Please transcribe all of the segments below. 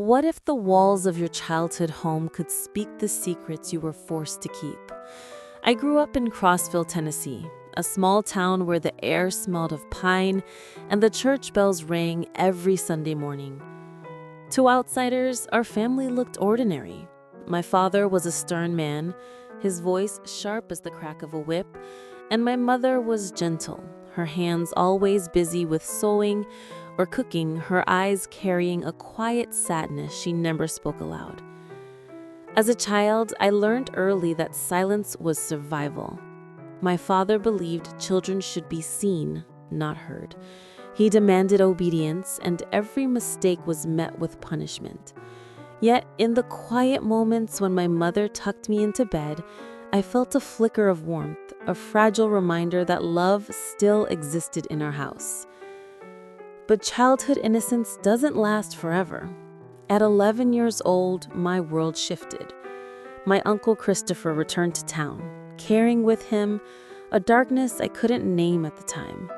What if the walls of your childhood home could speak the secrets you were forced to keep? I grew up in Crossville, Tennessee, a small town where the air smelled of pine and the church bells rang every Sunday morning. To outsiders, our family looked ordinary. My father was a stern man, his voice sharp as the crack of a whip, and my mother was gentle, her hands always busy with sewing or cooking, her eyes carrying a quiet sadness she never spoke aloud. As a child, I learned early that silence was survival. My father believed children should be seen, not heard. He demanded obedience, and every mistake was met with punishment. Yet, in the quiet moments when my mother tucked me into bed, I felt a flicker of warmth, a fragile reminder that love still existed in our house. But childhood innocence doesn't last forever. At 11 years old, my world shifted. My uncle Christopher returned to town, carrying with him a darkness I couldn't name at the time.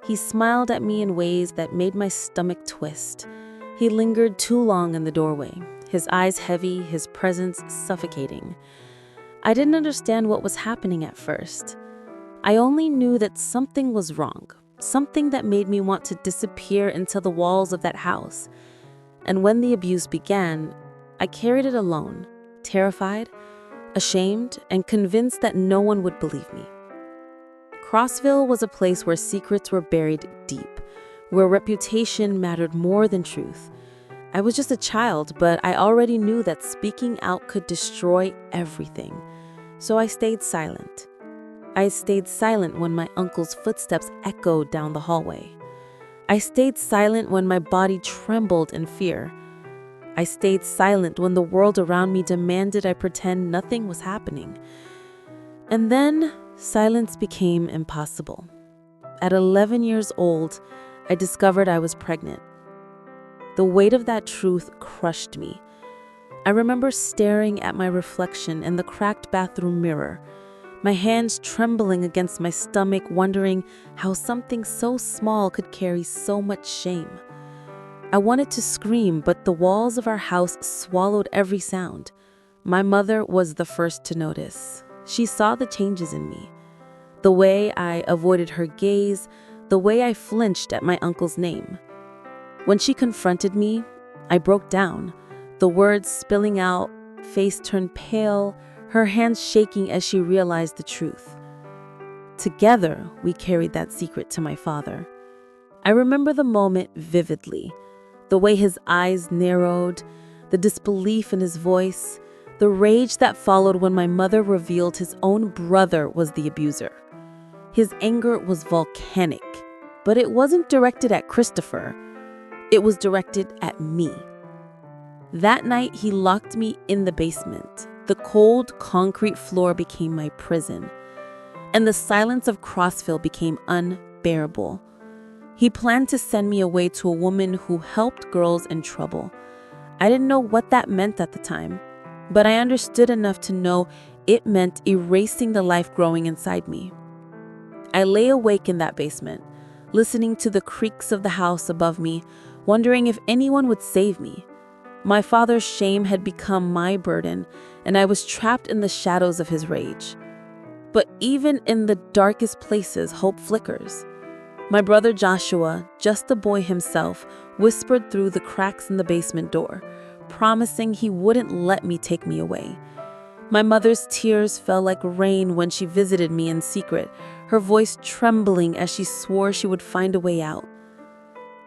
He smiled at me in ways that made my stomach twist. He lingered too long in the doorway, his eyes heavy, his presence suffocating. I didn't understand what was happening at first. I only knew that something was wrong, something that made me want to disappear into the walls of that house. And when the abuse began, I carried it alone, terrified, ashamed, and convinced that no one would believe me. Crossville was a place where secrets were buried deep, where reputation mattered more than truth. I was just a child, but I already knew that speaking out could destroy everything. So I stayed silent. I stayed silent when my uncle's footsteps echoed down the hallway. I stayed silent when my body trembled in fear. I stayed silent when the world around me demanded I pretend nothing was happening. And then silence became impossible. At 11 years old, I discovered I was pregnant. The weight of that truth crushed me. I remember staring at my reflection in the cracked bathroom mirror, my hands trembling against my stomach, wondering how something so small could carry so much shame. I wanted to scream, but the walls of our house swallowed every sound. My mother was the first to notice. She saw the changes in me. The way I avoided her gaze, the way I flinched at my uncle's name. When she confronted me, I broke down, the words spilling out, face turned pale, her hands shaking as she realized the truth. Together, we carried that secret to my father. I remember the moment vividly, the way his eyes narrowed, the disbelief in his voice, the rage that followed when my mother revealed his own brother was the abuser. His anger was volcanic, but it wasn't directed at Christopher. It was directed at me. That night, he locked me in the basement. The cold, concrete floor became my prison, and the silence of Crossville became unbearable. He planned to send me away to a woman who helped girls in trouble. I didn't know what that meant at the time, but I understood enough to know it meant erasing the life growing inside me. I lay awake in that basement, listening to the creaks of the house above me, wondering if anyone would save me. My father's shame had become my burden, and I was trapped in the shadows of his rage. But even in the darkest places, hope flickers. My brother Joshua, just a boy himself, whispered through the cracks in the basement door, promising he wouldn't let me take me away. My mother's tears fell like rain when she visited me in secret, her voice trembling as she swore she would find a way out.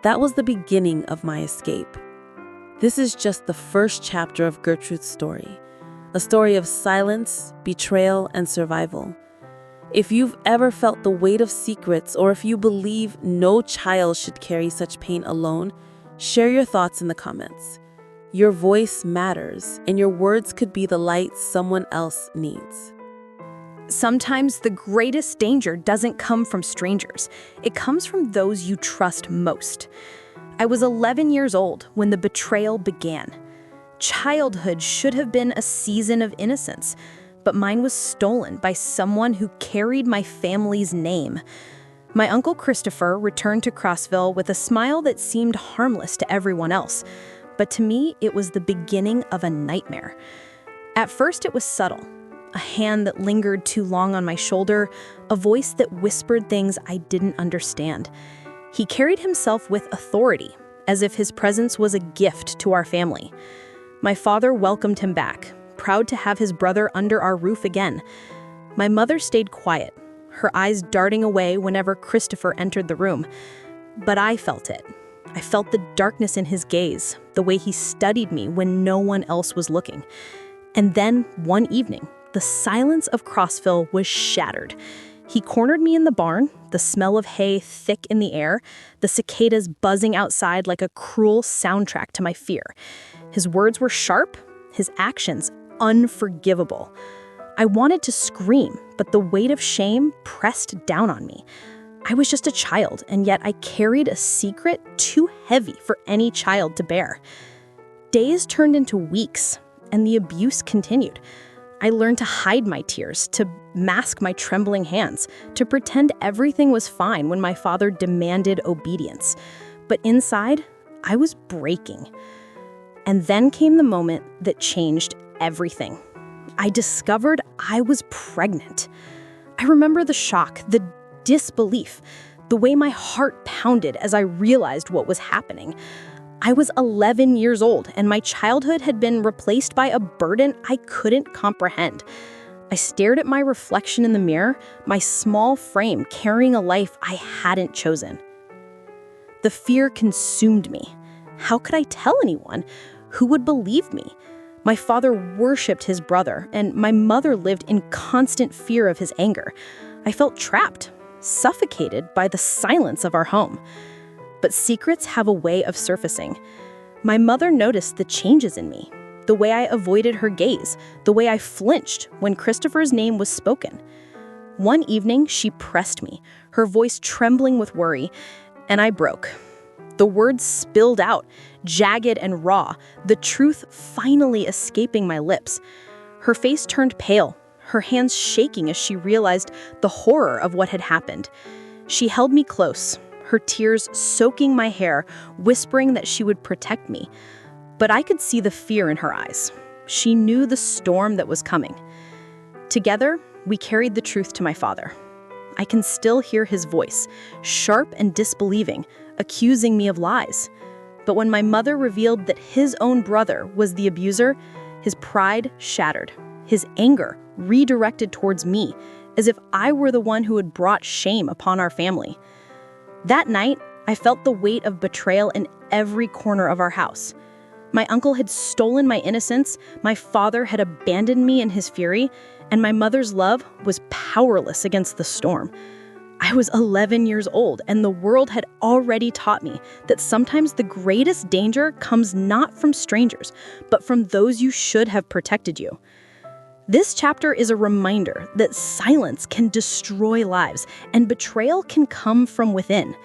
That was the beginning of my escape. This is just the first chapter of Gertrude's story, a story of silence, betrayal, and survival. If you've ever felt the weight of secrets, or if you believe no child should carry such pain alone, share your thoughts in the comments. Your voice matters, and your words could be the light someone else needs. Sometimes the greatest danger doesn't come from strangers. It comes from those you trust most. I was 11 years old when the betrayal began. Childhood should have been a season of innocence, but mine was stolen by someone who carried my family's name. My uncle Christopher returned to Crossville with a smile that seemed harmless to everyone else, but to me, it was the beginning of a nightmare. At first, it was subtle. A hand that lingered too long on my shoulder, a voice that whispered things I didn't understand. He carried himself with authority, as if his presence was a gift to our family. My father welcomed him back, proud to have his brother under our roof again. My mother stayed quiet, her eyes darting away whenever Christopher entered the room. But I felt it. I felt the darkness in his gaze, the way he studied me when no one else was looking. And then, one evening, the silence of Crossville was shattered. He cornered me in the barn, the smell of hay thick in the air, the cicadas buzzing outside like a cruel soundtrack to my fear. His words were sharp, his actions unforgivable. I wanted to scream, but the weight of shame pressed down on me. I was just a child, and yet I carried a secret too heavy for any child to bear. Days turned into weeks, and the abuse continued. I learned to hide my tears, to mask my trembling hands, to pretend everything was fine when my father demanded obedience. But inside, I was breaking. And then came the moment that changed everything. I discovered I was pregnant. I remember the shock, the disbelief, the way my heart pounded as I realized what was happening. I was 11 years old, and my childhood had been replaced by a burden I couldn't comprehend. I stared at my reflection in the mirror, my small frame carrying a life I hadn't chosen. The fear consumed me. How could I tell anyone? Who would believe me? My father worshipped his brother, and my mother lived in constant fear of his anger. I felt trapped, suffocated by the silence of our home. But secrets have a way of surfacing. My mother noticed the changes in me, the way I avoided her gaze, the way I flinched when Christopher's name was spoken. One evening, she pressed me, her voice trembling with worry, and I broke. The words spilled out, jagged and raw, the truth finally escaping my lips. Her face turned pale, her hands shaking as she realized the horror of what had happened. She held me close, her tears soaking my hair, whispering that she would protect me. But I could see the fear in her eyes. She knew the storm that was coming. Together, we carried the truth to my father. I can still hear his voice, sharp and disbelieving, accusing me of lies. But when my mother revealed that his own brother was the abuser, his pride shattered, his anger redirected towards me, as if I were the one who had brought shame upon our family. That night, I felt the weight of betrayal in every corner of our house. My uncle had stolen my innocence, my father had abandoned me in his fury, and my mother's love was powerless against the storm. I was 11 years old, and the world had already taught me that sometimes the greatest danger comes not from strangers, but from those you should have protected you. This chapter is a reminder that silence can destroy lives, and betrayal can come from within.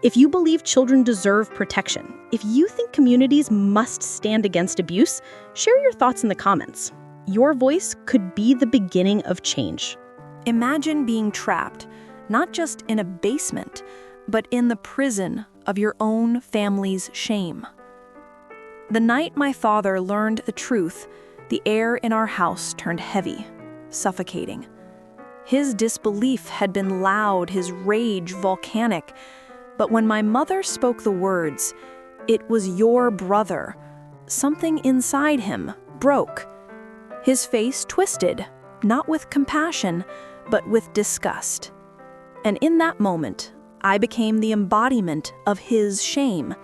If you believe children deserve protection, if you think communities must stand against abuse, share your thoughts in the comments. Your voice could be the beginning of change. Imagine being trapped, not just in a basement, but in the prison of your own family's shame. The night my father learned the truth, the air in our house turned heavy, suffocating. His disbelief had been loud, his rage volcanic. But when my mother spoke the words, "It was your brother," something inside him broke. His face twisted, not with compassion, but with disgust. And in that moment, I became the embodiment of his shame.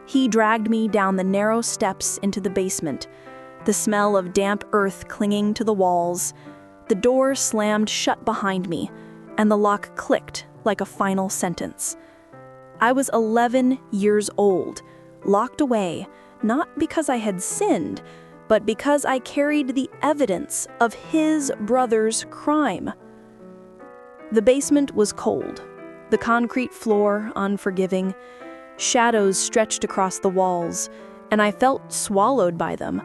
He dragged me down the narrow steps into the basement, the smell of damp earth clinging to the walls. The door slammed shut behind me, and the lock clicked like a final sentence. I was 11 years old, locked away, not because I had sinned, but because I carried the evidence of his brother's crime. The basement was cold, the concrete floor unforgiving. Shadows stretched across the walls, and I felt swallowed by them.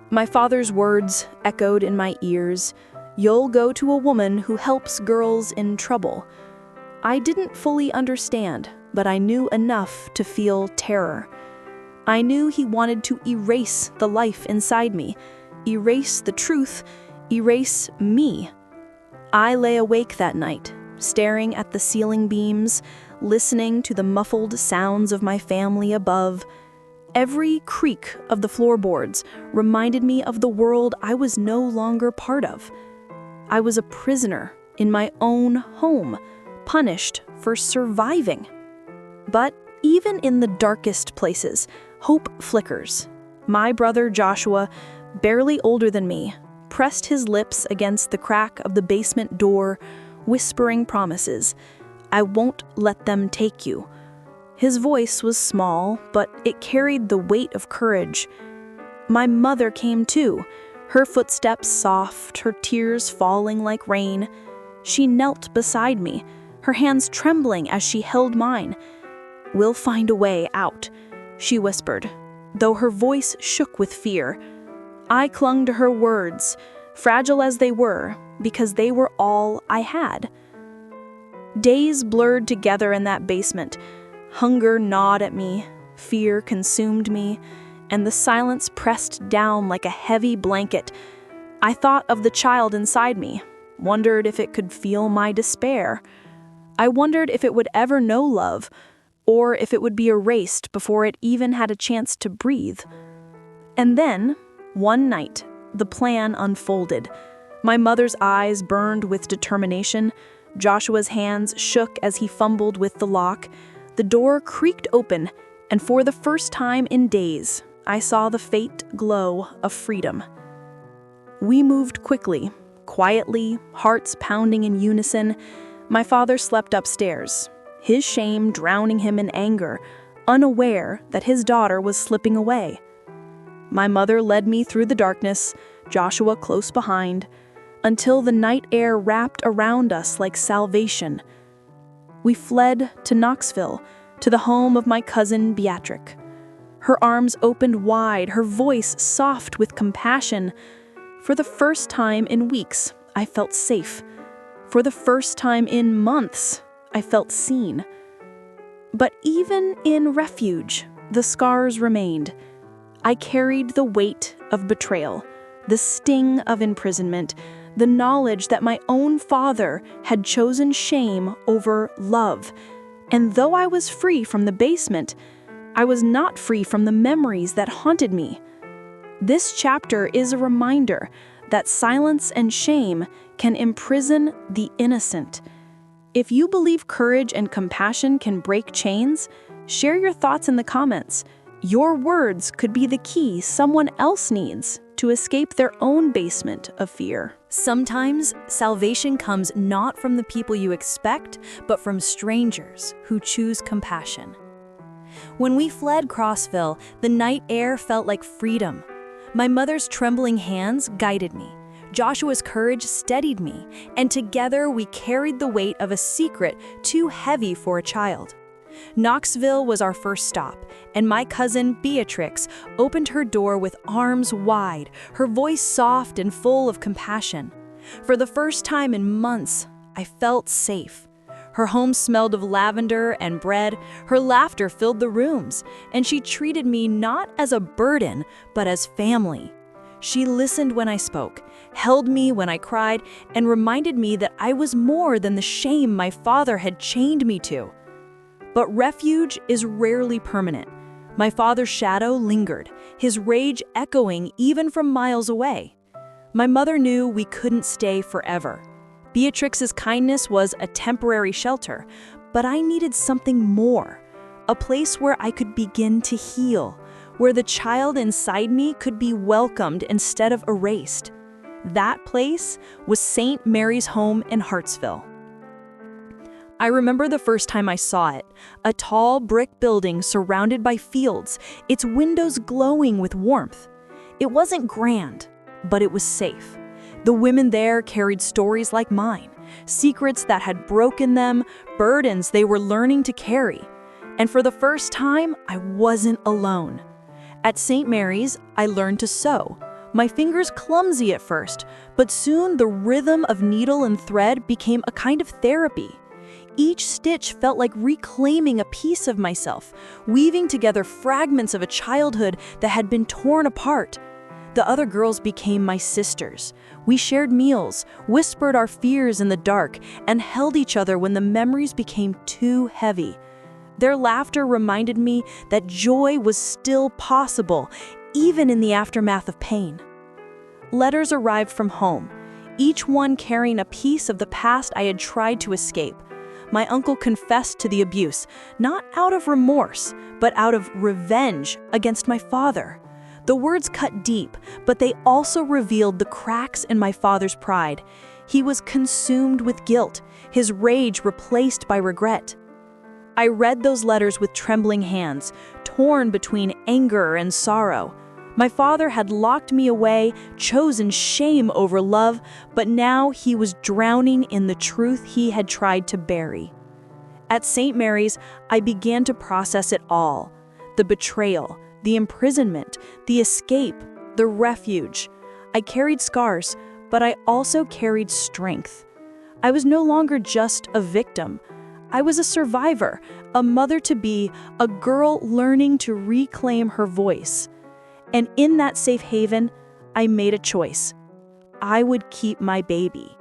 My father's words echoed in my ears, "You'll go to a woman who helps girls in trouble." I didn't fully understand, but I knew enough to feel terror. I knew he wanted to erase the life inside me, erase the truth, erase me. I lay awake that night, staring at the ceiling beams, listening to the muffled sounds of my family above. Every creak of the floorboards reminded me of the world I was no longer part of. I was a prisoner in my own home, punished for surviving. But even in the darkest places, hope flickers. My brother Joshua, barely older than me, pressed his lips against the crack of the basement door, whispering promises. "I won't let them take you." His voice was small, but it carried the weight of courage. My mother came too, her footsteps soft, her tears falling like rain. She knelt beside me, her hands trembling as she held mine. "We'll find a way out," she whispered, though her voice shook with fear. I clung to her words, fragile as they were, because they were all I had. Days blurred together in that basement. Hunger gnawed at me, fear consumed me, and the silence pressed down like a heavy blanket. I thought of the child inside me, wondered if it could feel my despair. I wondered if it would ever know love, or if it would be erased before it even had a chance to breathe. And then, one night, the plan unfolded. My mother's eyes burned with determination. Joshua's hands shook as he fumbled with the lock. The door creaked open, and for the first time in days, I saw the faint glow of freedom. We moved quickly, quietly, hearts pounding in unison. My father slept upstairs, his shame drowning him in anger, unaware that his daughter was slipping away. My mother led me through the darkness, Joshua close behind, until the night air wrapped around us like salvation. We fled to Knoxville, to the home of my cousin Beatrix. Her arms opened wide, her voice soft with compassion. For the first time in weeks, I felt safe. For the first time in months, I felt seen. But even in refuge, the scars remained. I carried the weight of betrayal, the sting of imprisonment, the knowledge that my own father had chosen shame over love. And though I was free from the basement, I was not free from the memories that haunted me. This chapter is a reminder that silence and shame can imprison the innocent. If you believe courage and compassion can break chains, share your thoughts in the comments. Your words could be the key someone else needs to escape their own basement of fear. Sometimes salvation comes not from the people you expect, but from strangers who choose compassion. When we fled Crossville, the night air felt like freedom. My mother's trembling hands guided me. Joshua's courage steadied me, and together we carried the weight of a secret too heavy for a child. Knoxville was our first stop, and my cousin Beatrix opened her door with arms wide, her voice soft and full of compassion. For the first time in months, I felt safe. Her home smelled of lavender and bread, her laughter filled the rooms, and she treated me not as a burden, but as family. She listened when I spoke, held me when I cried, and reminded me that I was more than the shame my father had chained me to. But refuge is rarely permanent. My father's shadow lingered, his rage echoing even from miles away. My mother knew we couldn't stay forever. Beatrix's kindness was a temporary shelter, but I needed something more, a place where I could begin to heal, where the child inside me could be welcomed instead of erased. That place was St. Mary's home in Hartsville. I remember the first time I saw it, a tall brick building surrounded by fields, its windows glowing with warmth. It wasn't grand, but it was safe. The women there carried stories like mine, secrets that had broken them, burdens they were learning to carry. And for the first time, I wasn't alone. At St. Mary's, I learned to sew. My fingers clumsy at first, but soon the rhythm of needle and thread became a kind of therapy. Each stitch felt like reclaiming a piece of myself, weaving together fragments of a childhood that had been torn apart. The other girls became my sisters. We shared meals, whispered our fears in the dark, and held each other when the memories became too heavy. Their laughter reminded me that joy was still possible, even in the aftermath of pain. Letters arrived from home, each one carrying a piece of the past I had tried to escape. My uncle confessed to the abuse, not out of remorse, but out of revenge against my father. The words cut deep, but they also revealed the cracks in my father's pride. He was consumed with guilt, his rage replaced by regret. I read those letters with trembling hands, torn between anger and sorrow. My father had locked me away, chosen shame over love, but now he was drowning in the truth he had tried to bury. At St. Mary's, I began to process it all: the betrayal, the imprisonment, the escape, the refuge. I carried scars, but I also carried strength. I was no longer just a victim. I was a survivor, a mother-to-be, a girl learning to reclaim her voice. And in that safe haven, I made a choice. I would keep my baby.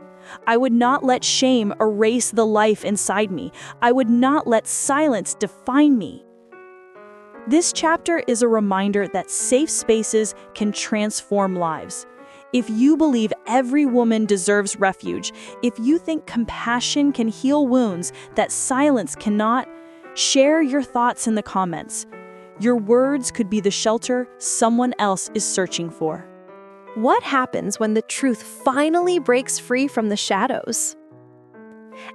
I would not let shame erase the life inside me. I would not let silence define me. This chapter is a reminder that safe spaces can transform lives. If you believe every woman deserves refuge, if you think compassion can heal wounds that silence cannot, share your thoughts in the comments. Your words could be the shelter someone else is searching for. What happens when the truth finally breaks free from the shadows?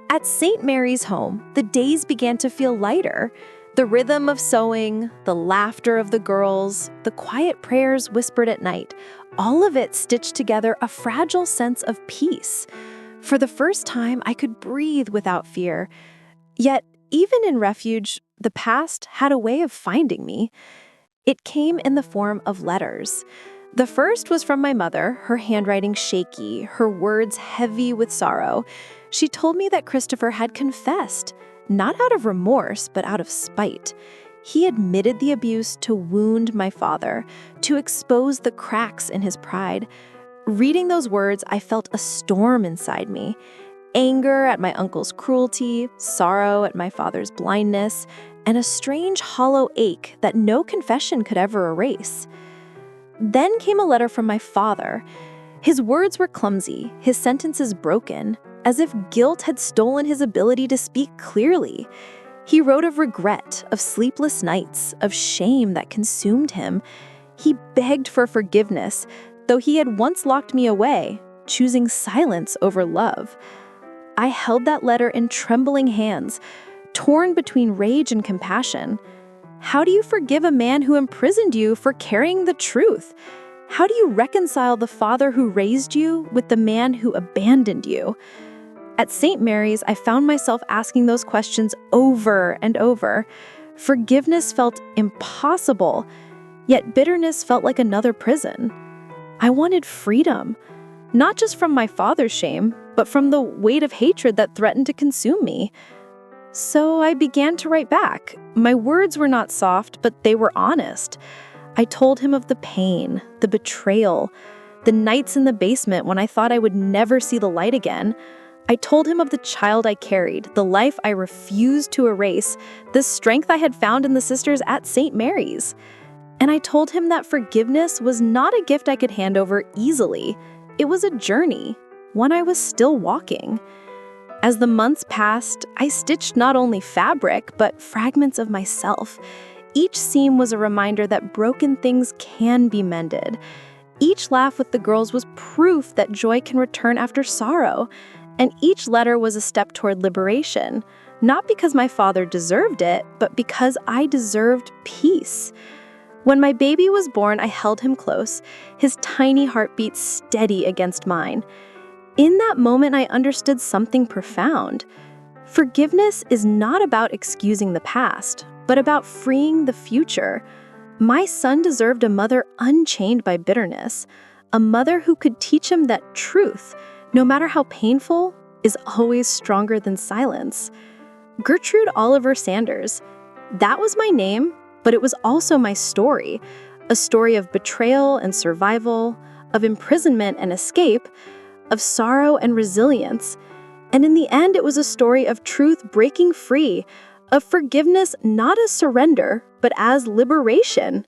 At St. Mary's home, the days began to feel lighter. The rhythm of sewing, the laughter of the girls, the quiet prayers whispered at night, all of it stitched together a fragile sense of peace. For the first time, I could breathe without fear. Yet, even in refuge, the past had a way of finding me. It came in the form of letters. The first was from my mother, her handwriting shaky, her words heavy with sorrow. She told me that Christopher had confessed, not out of remorse, but out of spite. He admitted the abuse to wound my father, to expose the cracks in his pride. Reading those words, I felt a storm inside me. Anger at my uncle's cruelty, sorrow at my father's blindness, and a strange hollow ache that no confession could ever erase. Then came a letter from my father. His words were clumsy, his sentences broken, as if guilt had stolen his ability to speak clearly. He wrote of regret, of sleepless nights, of shame that consumed him. He begged for forgiveness, though he had once locked me away, choosing silence over love. I held that letter in trembling hands, torn between rage and compassion. How do you forgive a man who imprisoned you for carrying the truth? How do you reconcile the father who raised you with the man who abandoned you? At St. Mary's, I found myself asking those questions over and over. Forgiveness felt impossible, yet bitterness felt like another prison. I wanted freedom, not just from my father's shame, but from the weight of hatred that threatened to consume me. So I began to write back. My words were not soft, but they were honest. I told him of the pain, the betrayal, the nights in the basement when I thought I would never see the light again. I told him of the child I carried, the life I refused to erase, the strength I had found in the sisters at St. Mary's. And I told him that forgiveness was not a gift I could hand over easily. It was a journey, one I was still walking. As the months passed, I stitched not only fabric, but fragments of myself. Each seam was a reminder that broken things can be mended. Each laugh with the girls was proof that joy can return after sorrow. And each letter was a step toward liberation, not because my father deserved it, but because I deserved peace. When my baby was born, I held him close, his tiny heartbeat steady against mine. In that moment, I understood something profound. Forgiveness is not about excusing the past, but about freeing the future. My son deserved a mother unchained by bitterness, a mother who could teach him that truth, no matter how painful, is always stronger than silence. Gertrude Oliver Sanders. That was my name, but it was also my story. A story of betrayal and survival, of imprisonment and escape, of sorrow and resilience. And in the end, it was a story of truth breaking free, of forgiveness not as surrender, but as liberation.